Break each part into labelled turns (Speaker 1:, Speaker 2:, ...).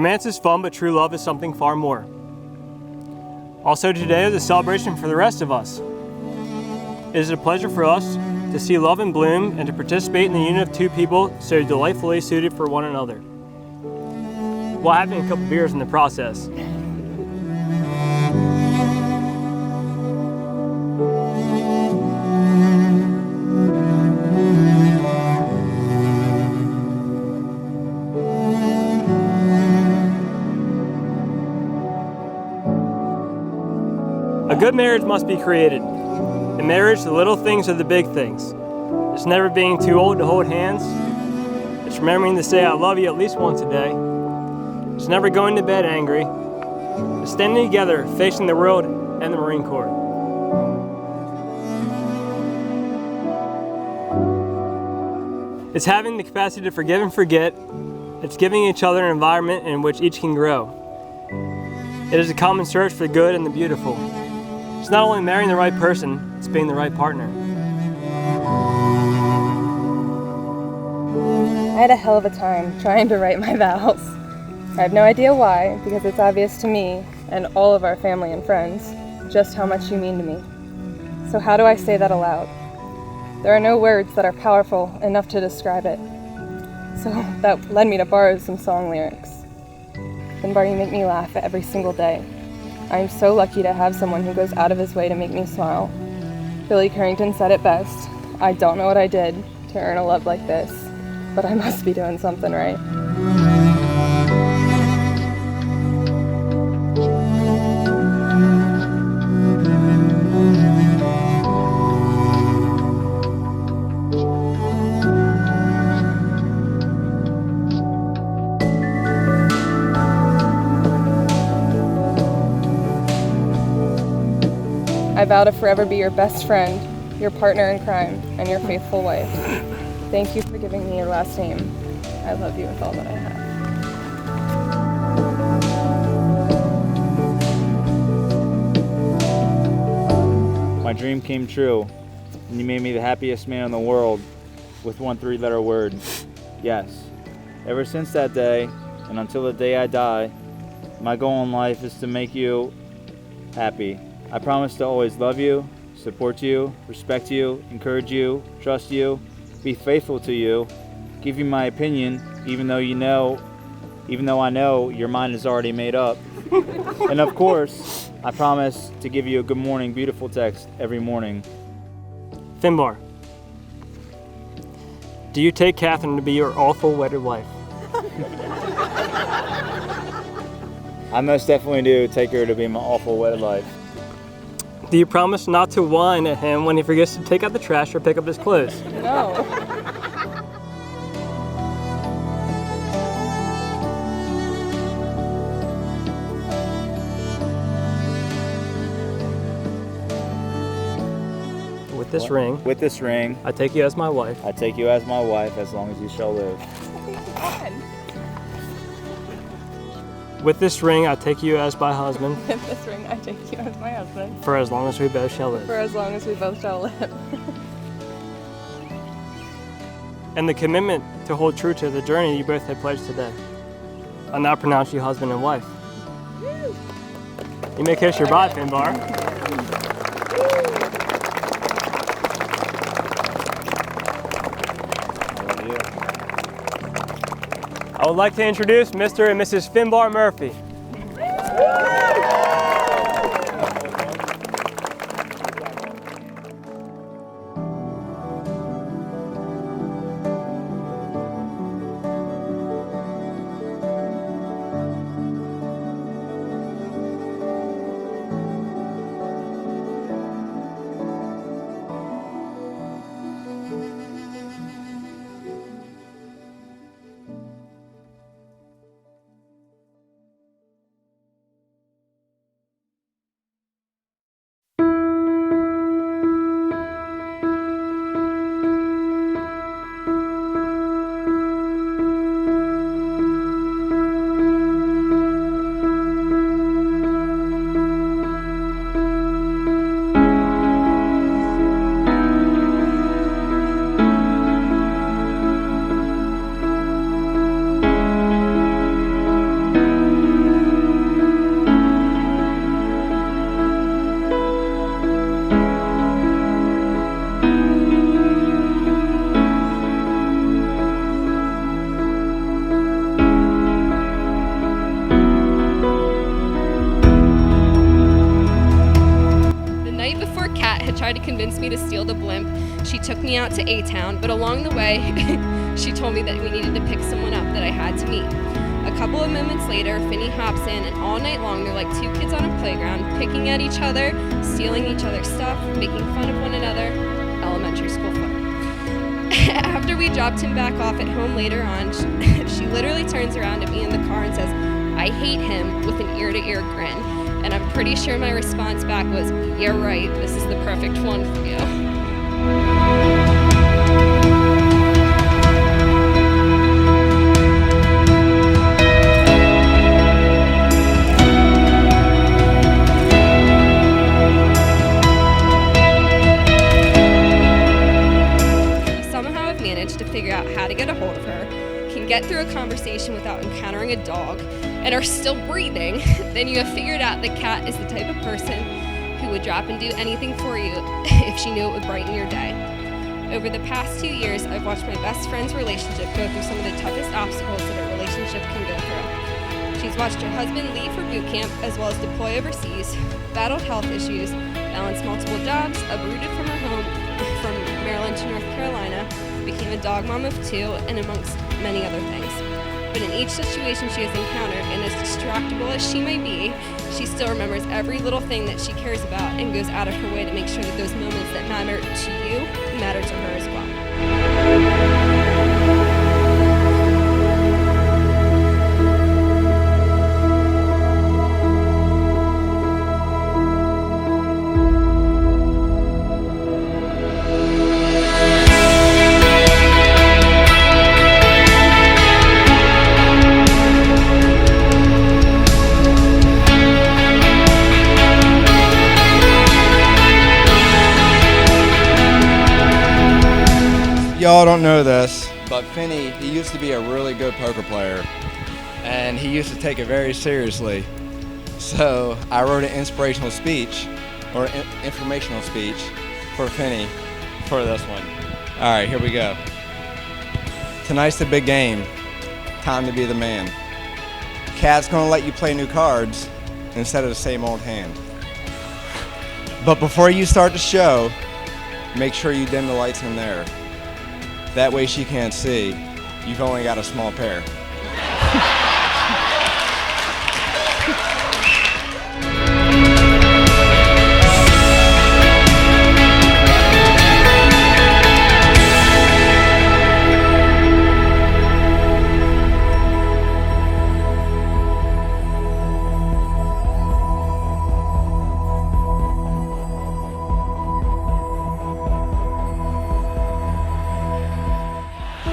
Speaker 1: Romance is fun, but true love is something far more. Also, today is a celebration for the rest of us. It is a pleasure for us to see love in bloom and to participate in the union of two people so delightfully suited for one another, while having a couple beers in the process. A good marriage must be created. In marriage, the little things are the big things. It's never being too old to hold hands. It's remembering to say I love you at least once a day. It's never going to bed angry. It's standing together, facing the world and the Marine Corps. It's having the capacity to forgive and forget. It's giving each other an environment in which each can grow. It is a common search for the good and the beautiful. It's not only marrying the right person, it's being the right partner.
Speaker 2: I had a hell of a time trying to write my vows. I have no idea why, because it's obvious to me and all of our family and friends just how much you mean to me. So how do I say that aloud? There are no words that are powerful enough to describe it. So that led me to borrow some song lyrics. Finbar, you make me laugh every single day. I am so lucky to have someone who goes out of his way to make me smile. Billy Currington said it best. I don't know what I did to earn a love like this, but I must be doing something right. I vow to forever be your best friend, your partner in crime, and your faithful wife. Thank you for giving me your last name. I love you with all that I have.
Speaker 3: My dream came true, and you made me the happiest man in the world with one three-letter word, yes. Ever since that day, and until the day I die, my goal in life is to make you happy. I promise to always love you, support you, respect you, encourage you, trust you, be faithful to you, give you my opinion, even though I know your mind is already made up. And of course, I promise to give you a good morning, beautiful text every morning.
Speaker 1: Finbar, do you take Catherine to be your awful wedded wife?
Speaker 3: I most definitely do take her to be my awful wedded life.
Speaker 1: Do you promise not to whine at him when he forgets to take out the trash or pick up his clothes?
Speaker 2: No.
Speaker 1: With this ring,
Speaker 3: With this ring,
Speaker 1: I take you as my wife.
Speaker 3: I take you as my wife as long as you shall live.
Speaker 1: With this ring, I take you as my husband.
Speaker 2: With this ring, I take you as my husband.
Speaker 1: For as long as we both shall live.
Speaker 2: For as long as we both shall live.
Speaker 1: And the commitment to hold true to the journey you both have pledged today. I now pronounce you husband and wife. You may kiss your bride, Finbar. I would like to introduce Mr. and Mrs. Finbar Murphy.
Speaker 4: convince me to steal the blimp. She took me out to A-Town, but along the way, she told me that we needed to pick someone up that I had to meet. A couple of moments later, Finney hops in, and all night long they're like two kids on a playground, picking at each other, stealing each other's stuff, making fun of one another. Elementary school fun. After we dropped him back off at home later on, she literally turns around at me in the car and says, "I hate him," with an ear-to-ear grin. And I'm pretty sure my response back was, "Yeah, right, this is the perfect one for you." Somehow I've managed to figure out how to get a hold of her, can get through a conversation without encountering a dog, and are still breathing, then you have figured out that Kat is the type of person who would drop and do anything for you if she knew it would brighten your day. Over the past 2 years, I've watched my best friend's relationship go through some of the toughest obstacles that a relationship can go through. She's watched her husband leave for boot camp as well as deploy overseas, battled health issues, balanced multiple jobs, uprooted from her home from Maryland to North Carolina, became a dog mom of 2, and amongst many other things. But in each situation she has encountered, and as distractible as she may be, she still remembers every little thing that she cares about and goes out of her way to make sure that those moments that matter to you matter to her as well.
Speaker 5: Y'all don't know this, but Finney, he used to be a really good poker player, and he used to take it very seriously. So I wrote an inspirational speech, or informational speech, for Finney for this one. All right, here we go. Tonight's the big game. Time to be the man. Kat's gonna let you play new cards instead of the same old hand. But before you start the show, make sure you dim the lights in there. That way she can't see. You've only got a small pair.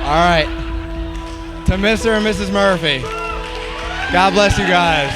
Speaker 5: All right, to Mr. and Mrs. Murphy, God bless you guys.